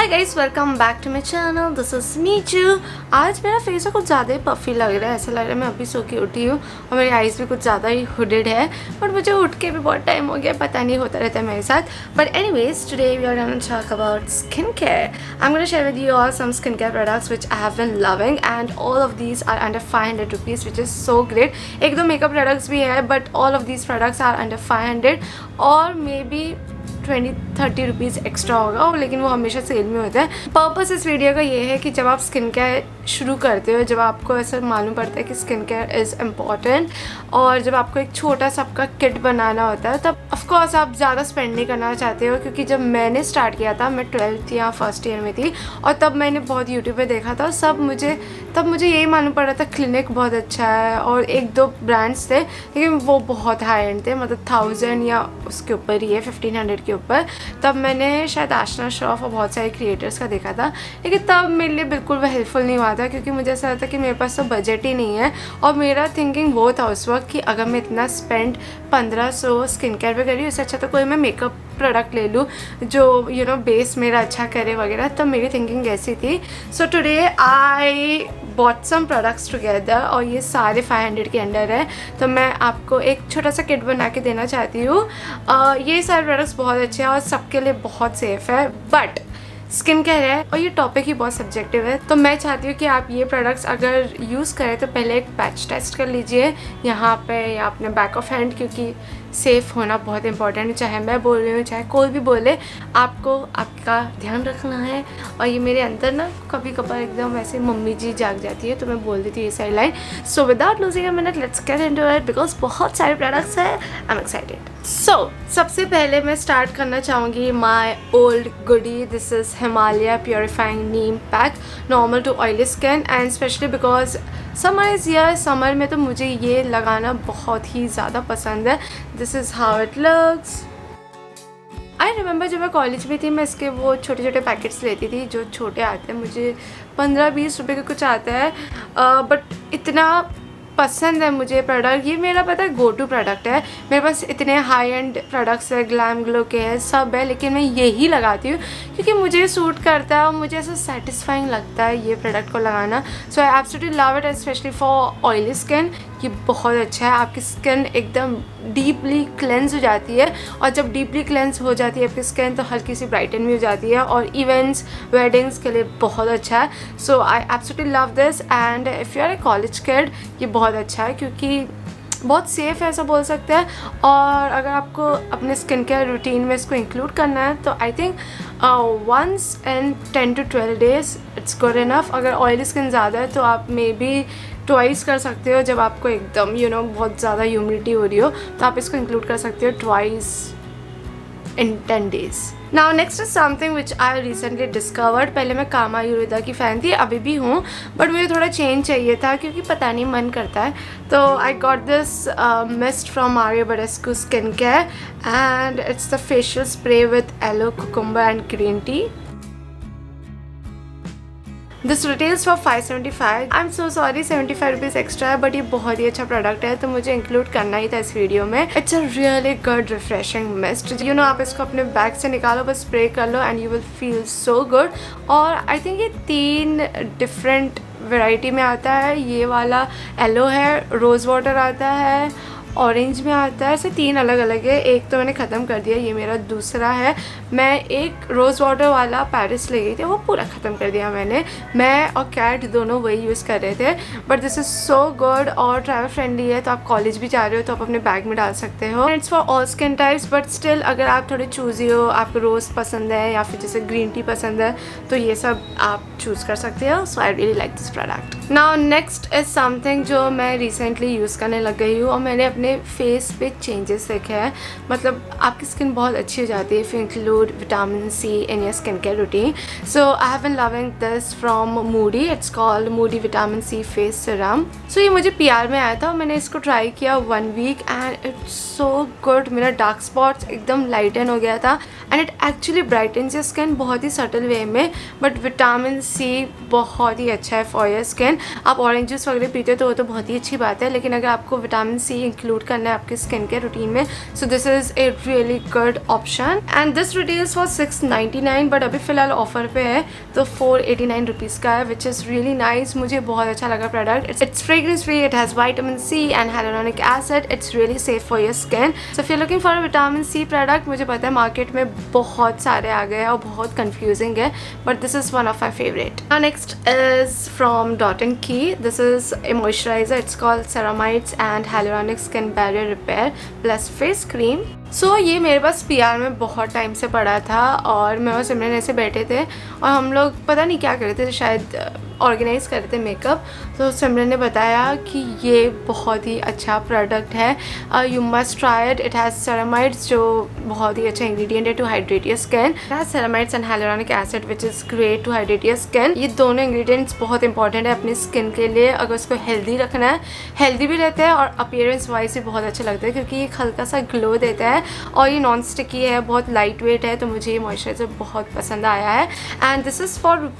Hi guys, welcome back to my channel. This is Nichu. आज मेरा face कुछ ज़्यादा ही पफी लग रहा है। ऐसा लग रहा है मैं अभी सो के उठी हूँ और मेरी आईज़ भी कुछ ज़्यादा ही हुडेड है। बट मुझे उठ के भी बहुत टाइम हो गया, पता नहीं होता रहता है मेरे साथ। But anyways, today we are gonna talk about skin care. I am gonna share with you all some skin care products which I have been loving and all of these are under 500 rupees, which is so great. एक दो makeup products भी है but all of these products are under 500 और may be 20-30 rupees extra होगा, लेकिन वो हमेशा cell में होता है। पर्पस इस वीडियो का ये है कि जब आप स्किन केयर शुरू करते हो, जब आपको ऐसा मालूम पड़ता है कि स्किन केयर इज़ इम्पॉर्टेंट और जब आपको एक छोटा सा आपका किट बनाना होता है, तब ऑफकोर्स आप ज़्यादा स्पेंड नहीं करना चाहते हो। क्योंकि जब मैंने स्टार्ट किया था, मैं 12th या फर्स्ट ईयर में थी और तब मैंने बहुत यूट्यूब पे देखा था। तब मुझे यही मालूम पड़ रहा था क्लिनिक बहुत अच्छा है और एक दो ब्रांड्स थे, लेकिन वो बहुत हाई एंड थे, मतलब 1000 या उसके ऊपर ही है, 1500 के ऊपर। तब मैंने शायद आशना श्रॉफ और बहुत सारे क्रिएटर्स का देखा था, लेकिन तब मेरे लिए बिल्कुल वो हेल्पफुल नहीं हुआ था, क्योंकि मुझे ऐसा लगता कि मेरे पास तो बजट ही नहीं है। और मेरा थिंकिंग वो था उस वक्त कि अगर मैं इतना स्पेंड 1500 स्किन केयर पे करी, उससे अच्छा तो कोई मैं मेकअप प्रोडक्ट ले लूँ जो बेस मेरा अच्छा करे वगैरह। तब मेरी थिंकिंग ऐसी थी। So today I bought some products together और ये सारे 500 के अंडर है। तो मैं आपको एक छोटा सा किट बना के देना चाहती हूँ। ये सारे प्रोडक्ट्स बहुत अच्छे हैं और सबके लिए बहुत सेफ़ है। बट स्किन केयर है और ये टॉपिक ही बहुत सब्जेक्टिव है, तो मैं चाहती हूँ कि आप ये प्रोडक्ट्स अगर यूज़ करें तो पहले एक पैच टेस्ट कर लीजिए यहाँ पे या अपने बैक ऑफ हैंड, क्योंकि सेफ़ होना बहुत इंपॉर्टेंट है। चाहे मैं बोल रही हूँ, चाहे कोई भी बोले, आपको आपका ध्यान रखना है। और ये मेरे अंदर ना कभी कभार एकदम ऐसे मम्मी जी जाग जाती है, तो मैं बोल देती हूँ ये सारी line. So without losing a minute, let's get into it, because बहुत सारे प्रोडक्ट्स हैं। I am excited. सो सबसे पहले मैं स्टार्ट करना चाहूँगी my old goodie. This is Himalaya purifying neem pack, normal to oily skin and specially because summer is here. Summer में तो मुझे ये लगाना बहुत ही ज़्यादा पसंद है। This is how it looks. I remember जब मैं कॉलेज में थी, मैं इसके वो छोटे छोटे पैकेट्स लेती थी जो छोटे आते हैं, मुझे 15-20 रुपए का कुछ आता है। बट इतना पसंद है मुझे प्रोडक्ट, ये मेरा पता है गो टू प्रोडक्ट है। मेरे पास इतने हाई एंड प्रोडक्ट्स है, ग्लैम ग्लो के हैं, सब है, लेकिन मैं यही लगाती हूँ क्योंकि मुझे सूट करता है और मुझे ऐसा सेटिस्फाइंग लगता है ये प्रोडक्ट को लगाना। So I absolutely love it, specially for oily skin. ये बहुत अच्छा है, आपकी स्किन एकदम डीपली क्लेंस हो जाती है और जब डीपली क्लेंस हो जाती है आपकी स्किन, तो हल्की सी ब्राइटन भी हो जाती है और इवेंट्स वेडिंग्स के लिए बहुत अच्छा है। So I absolutely love this and if you are a college kid, ये बहुत अच्छा है क्योंकि बहुत सेफ़ है, ऐसा बोल सकते हैं। और अगर आपको अपने स्किन केयर रूटीन में इसको इंक्लूड करना है, तो I think once in 10 to 12 days it's good enough. अगर ऑयली स्किन ज़्यादा है तो आप मे बी ट्वाइस कर सकते हो। जब आपको एकदम बहुत ज़्यादा ह्यूमिडिटी हो रही हो, तो आप इसको इंक्लूड कर सकते हो twice in 10 days. Now next is something which I recently discovered. पहले मैं कामा आयुर्वेदा की फ़ैन थी, अभी भी हूँ, बट मुझे थोड़ा चेंज चाहिए था क्योंकि पता नहीं मन करता है। तो I got this mist from Mario Badescu Skin Care and it's the facial spray with aloe, cucumber and green tea. This retails for 575। I am so sorry, 75 rupees extra है, बट ये बहुत ही अच्छा प्रोडक्ट है, तो मुझे include करना ही था इस वीडियो में। It's a really good refreshing mist. आप इसको अपने बैग से निकालो, बस स्प्रे कर लो and you will feel so good. और आई थिंक ये 3 डिफरेंट वेराइटी में आता है। ये वाला एलो है, रोज़ वाटर आता है, ऑरेंज में आता है, ऐसे 3 अलग अलग है। एक तो मैंने ख़त्म कर दिया, ये मेरा दूसरा है। मैं एक रोज़ वाटर वाला पेरिस ले गई थी, वो पूरा ख़त्म कर दिया मैंने। मैं और कैट दोनों वही यूज़ कर रहे थे, but this is so good और ट्रैवल फ्रेंडली है। तो आप कॉलेज भी जा रहे हो तो आप अपने बैग में डाल सकते हो। It's for all skin types, but still अगर आप थोड़े चूज़ी हो, आपको रोज़ पसंद है या फिर जैसे ग्रीन टी पसंद है, तो ये सब आप चूज़ कर सकते हो। So I really like this product. Now next is something जो मैं रिसेंटली यूज़ करने लग गई हूँ और मैंने अपने फेस पे चेंजेस देखे हैं। मतलब आपकी स्किन बहुत अच्छी हो जाती है if you include vitamin C in your skin care routine. So I have been loving this from Moody. It's called Moody vitamin C face serum. So ये मुझे PR में आया था और मैंने इसको ट्राई किया 1 week and it's so good. मेरा डार्क स्पॉट्स एकदम लाइटन हो गया था and it actually brightens your skin बहुत ही सटल वे में। बट विटामिन सी बहुत ही अच्छा है फॉर योर स्किन। आप ऑरेंज जूस वगैरह पीते हो तो वो तो बहुत ही अच्छी बात है, लेकिन अगर आपको विटामिन सी इंक्लूड इंक्लूड करना है आपकी स्किन केयर रूटीन में, so this is a really good option. And this retails for 699 but अभी फ़िलहाल ऑफर पे है तो 489 रुपीज़ का है, विच इज़ रियली नाइस। मुझे बहुत अच्छा लगा product. It's fragrance free, it has vitamin C and hyaluronic acid, it's really safe for your skin. So if you're looking for a vitamin C product, मुझे पता है market में बहुत सारे आ गए हैं और बहुत confusing है, but this is one of my favorite. Now next is from Dot & Key. This is a moisturizer. It's called Ceramides and Hyaluronic Skin Barrier Repair Plus Face Cream. सो ये मेरे पास PR में बहुत टाइम से पड़ा था और मैं और सिमरन ऐसे बैठे थे और हम लोग पता नहीं क्या कर रहे थे, शायद ऑर्गेनाइज़ कर रहे थे मेकअप। तो सिमरन ने बताया कि ये बहुत ही अच्छा प्रोडक्ट है, you must try it. It has ceramides जो बहुत ही अच्छा इंग्रेडिएंट है to hydrate your skin. It has ceramides and hyaluronic acid which is great to hydrate your skin. ये दोनों इंग्रेडिएंट्स बहुत इंपॉर्टेंट है अपनी स्किन के लिए। अगर उसको हेल्दी रखना है, हेल्दी भी रहता है और अपीयरेंस वाइज भी बहुत अच्छा लगता है क्योंकि ये हल्का सा ग्लो देता है और ये नॉन स्टिकी है, बहुत लाइट वेट है, तो मुझे ये मॉइस्चराइज़र बहुत पसंद आया है। And this is for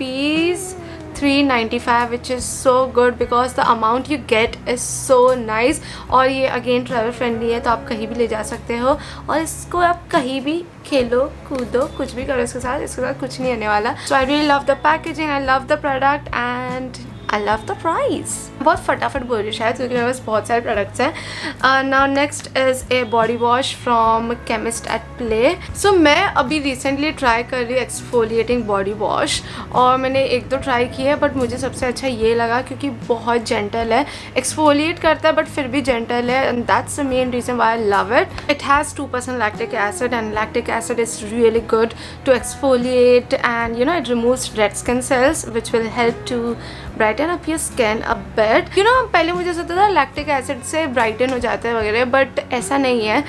₹395 which is so good because the amount you get is so nice। और ये अगेन ट्रैवल फ्रेंडली है तो आप कहीं भी ले जा सकते हो और इसको आप कहीं भी खेलो कूदो कुछ भी करो इसके साथ कुछ नहीं आने वाला। So I really love the packaging, I love the product and I love the price. बहुत फटाफट बोल रही शायद क्योंकि मेरे पास बहुत सारे प्रोडक्ट्स हैं। Now next is a body wash from Chemist at Play. So मैं अभी रिसेंटली ट्राई कर रही हूँ एक्सफोलिएटिंग बॉडी वॉश और मैंने एक दो ट्राई किए हैं बट मुझे सबसे अच्छा ये लगा क्योंकि बहुत जेंटल है, एक्सफोलिएट करता है बट फिर भी जेंटल है and that's the main reason why I love it. It has 2% lactic acid and lactic acid is really good to exfoliate and you know it removes dead skin cells which will help to brighten up your skin a bit. You know पहले मुझे ऐसा था lactic acid से Brighton हो जाता है वगैरह, but ऐसा नहीं है।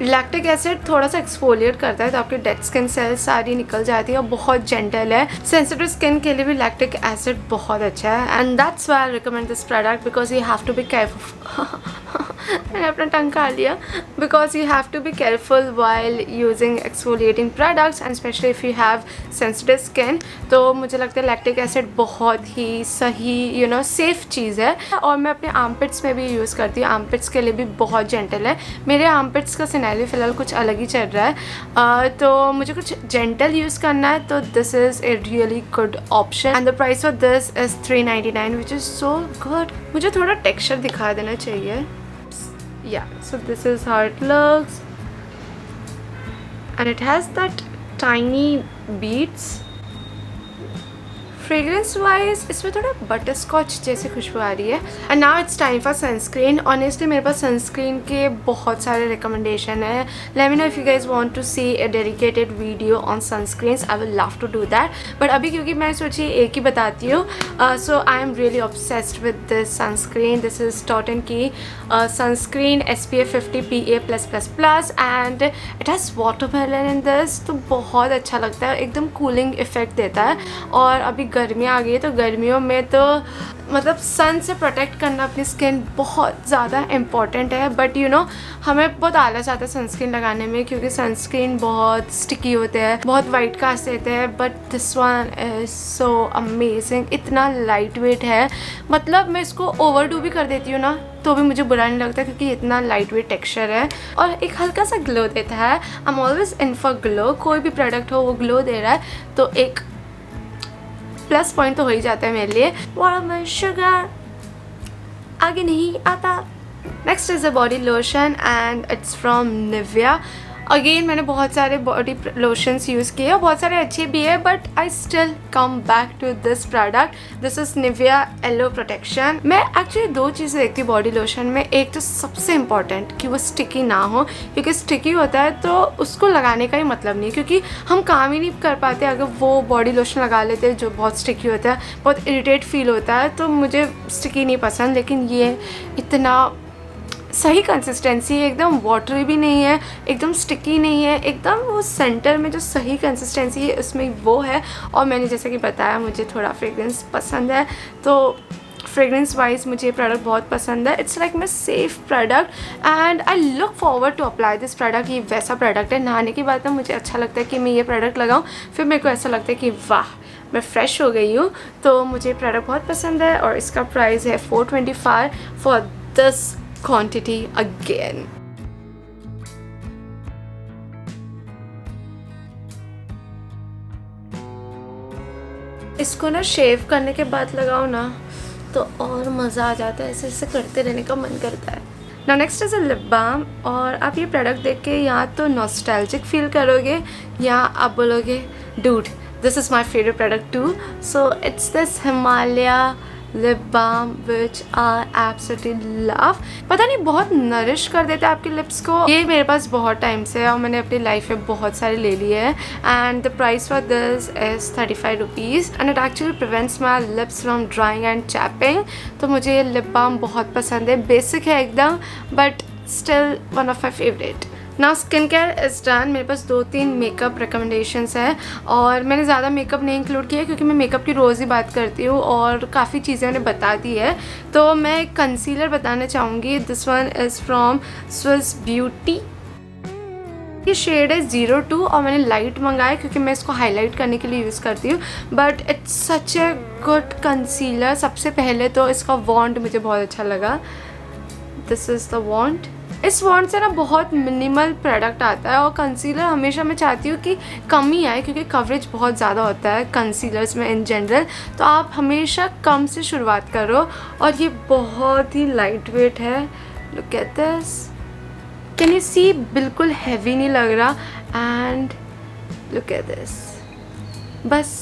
लैक्टिक एसिड थोड़ा सा एक्सफोलिएट करता है तो आपकी डेड स्किन सेल्स सारी निकल जाती है और बहुत जेंटल है। सेंसिटिव स्किन के लिए भी लैक्टिक एसिड बहुत अच्छा है and that's why I recommend this product because you have to be careful. मैंने अपना टंग खा लिया। Because you have to be careful while using exfoliating products and specially if you have sensitive skin. तो मुझे लगता है lactic acid बहुत ही सही यू नो सेफ़ चीज़ है और मैं अपने आर्मपिट्स में भी यूज़ करती हूँ। आर्मपिट्स के लिए भी बहुत जेंटल है। मेरे आर्मपिट्स का सिनेरियो फ़िलहाल कुछ अलग ही चल रहा है तो मुझे कुछ जेंटल यूज़ करना है तो this is a really good option and the price for this is $399 which is so good. मुझे थोड़ा टेक्स्चर दिखा देना चाहिए। Yeah, so this is how it looks and it has that tiny beads। Fragrance wise इसमें थोड़ा butterscotch जैसी खुशबू आ रही है। And now it's time for sunscreen. Honestly मेरे पास सनस्क्रीन के बहुत सारे रिकमेंडेशन है। Let me know if you guys want to see a dedicated video on sunscreens, I will love to do that. But अभी क्योंकि मैं सोची एक ही बताती हूँ so I am really obsessed with this sunscreen. This is dot and की sunscreen SPF 50 PA+++ and it has watermelon in this. तो बहुत अच्छा लगता है, एकदम कूलिंग इफेक्ट देता है। और अभी गर्मियाँ आ गई है तो गर्मियों में तो मतलब सन से प्रोटेक्ट करना अपनी स्किन बहुत ज़्यादा इम्पॉर्टेंट है। बट यू नो हमें बहुत आलस आता है सनस्क्रीन लगाने में क्योंकि सनस्क्रीन बहुत स्टिकी होते हैं, बहुत वाइट कास्ट देते हैं। But this one is so amazing, इतना लाइट वेट है। मतलब मैं इसको ओवरडू भी कर देती हूँ ना तो भी मुझे बुरा नहीं लगता क्योंकि इतना लाइट वेट टेक्स्चर है और एक हल्का सा ग्लो देता है। I am always in for glow. कोई भी प्रोडक्ट हो वो ग्लो दे रहा है तो एक प्लस पॉइंट तो हो ही जाता है मेरे लिए। वाटरमेलन शुगर आगे नहीं आता। Next is a body lotion and it's from Nivea. Again मैंने बहुत सारे बॉडी लोशंस यूज़ किए और बहुत सारे अच्छे भी है but I still come back to this product. This is Nivea aloe protection. मैं एक्चुअली दो चीज़ें देखती हूँ बॉडी लोशन में। एक तो सबसे इम्पॉर्टेंट कि वो स्टिकी ना हो क्योंकि स्टिकी होता है तो उसको लगाने का ही मतलब नहीं क्योंकि हम काम ही नहीं कर पाते अगर वो बॉडी लोशन लगा लेते हैं जो बहुत स्टिकी होता है, बहुत इरिटेट फील होता है। तो मुझे स्टिकी नहीं पसंद, लेकिन ये इतना सही कंसिस्टेंसी है, एकदम वाटरी भी नहीं है, एकदम स्टिकी नहीं है, एकदम वो सेंटर में जो सही कंसिस्टेंसी है उसमें वो है। और मैंने जैसे कि बताया मुझे थोड़ा फ्रेग्रेंस पसंद है तो फ्रेग्रेंस वाइज मुझे ये प्रोडक्ट बहुत पसंद है। It's like my safe product and I look forward to apply this product. ये वैसा प्रोडक्ट है नहाने के बाद ना मुझे अच्छा लगता है कि मैं ये प्रोडक्ट लगाऊँ, फिर मेरे को ऐसा लगता है कि वाह मैं फ़्रेश हो गई हूँ। तो मुझे प्रोडक्ट बहुत पसंद है और इसका प्राइस है $425 फॉर दिस quantity again. इसको ना शेव करने के बाद लगाओ ना तो और मज़ा आ जाता है, ऐसे ऐसे करते रहने का मन करता है. Now next is a lip balm. और आप ये प्रोडक्ट देख के या तो नॉस्टैल्जिक फील करोगे या आप बोलोगे dude this is my favourite product too. So it's this Himalaya lip balm which I absolutely love. पता नहीं बहुत नरिश कर देता है आपके लिप्स को. ये मेरे पास बहुत टाइम से है और मैंने अपनी लाइफ में बहुत सारे ले लिए हैं. And the price for this is 35 rupees and it actually prevents my lips from drying and chapping. तो मुझे ये लिप बाम बहुत पसंद है. बेसिक है एकदम but still one of my favourite. Now skin care is done. मेरे पास 2-3 makeup recommendations हैं और मैंने ज़्यादा मेकअप नहीं इंक्लूड किया क्योंकि मैं मेकअप की रोज़ ही बात करती हूँ और काफ़ी चीज़ें मैंने बता दी है. तो मैं कंसीलर बताना चाहूँगी. This one is from Swiss beauty. ये शेड है 02 और मैंने लाइट मंगाया क्योंकि मैं इसको हाईलाइट करने के लिए यूज़ करती हूँ. But it's such a good concealer. सबसे पहले तो इसका वॉन्ड मुझे बहुत अच्छा लगा. दिस इज़ द वॉन्ड. इस वॉन्ड से ना बहुत मिनिमल प्रोडक्ट आता है और कंसीलर हमेशा मैं चाहती हूँ कि कम ही आए क्योंकि कवरेज बहुत ज़्यादा होता है कंसीलर्स में इन जनरल. तो आप हमेशा कम से शुरुआत करो. और ये बहुत ही लाइट वेट है. Look at this. Can you see बिल्कुल हैवी नहीं लग रहा. And look at this. बस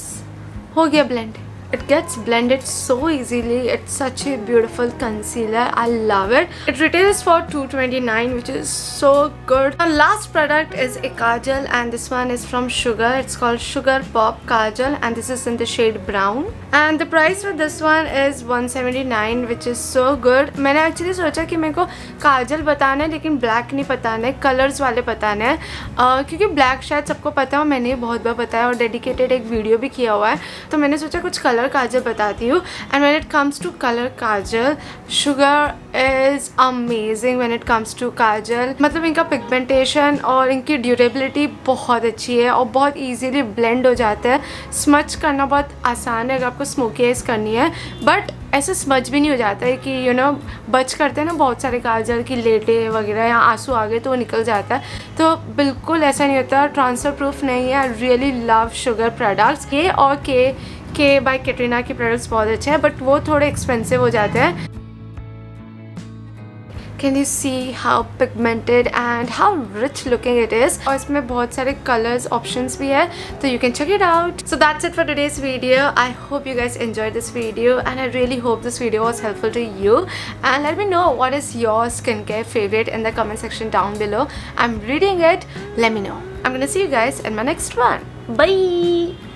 हो गया blend. It gets blended so easily. It's such a beautiful concealer. I love it. It retails for $229, which is so good. Our last product is a kajal and this one is from Sugar. It's called Sugar Pop Kajal and this is in the shade brown. And the price for this one is $179, which is so good. मैंने actually सोचा कि मेरे को काजल बताना है लेकिन black नहीं बताना है, कलर्स वाले बताने हैं. क्योंकि ब्लैक शायद सबको पता है और मैंने बहुत बार बताया और डेडिकेटेड एक वीडियो भी किया हुआ है. तो मैंने सोचा कुछ कलर काजल बताती हूँ. And when it comes to colour kajal, Sugar is amazing. When it comes to kajal मतलब इनका पिगमेंटेशन और इनकी ड्यूरेबिलिटी बहुत अच्छी है और बहुत इजीली ब्लेंड हो जाता है. स्मच करना बहुत आसान है अगर आपको स्मोकी आइज करनी है. बट ऐसे स्मच भी नहीं हो जाता है कि यू नो बच करते हैं ना बहुत सारे काजल की लेटे वगैरह या आंसू आ गए तो वो निकल जाता है. तो बिल्कुल ऐसा नहीं होता. ट्रांसफ़र प्रूफ नहीं है. आई रियली लव शुगर प्रोडक्ट्स. ये और के बाय कैटरीना के प्रोडक्ट्स बहुत अच्छे हैं बट वो थोड़े एक्सपेंसिव हो जाते हैं. Can you see how pigmented and how rich looking it is? और इसमें बहुत सारे colors options भी है तो you can check it out. So that's it for today's video. I hope you guys enjoyed this video and I really hope this video was helpful to you. And let me know what is your skincare favorite in the comment section down below. I'm reading it. Let me know. I'm gonna see you guys in my next one. Bye!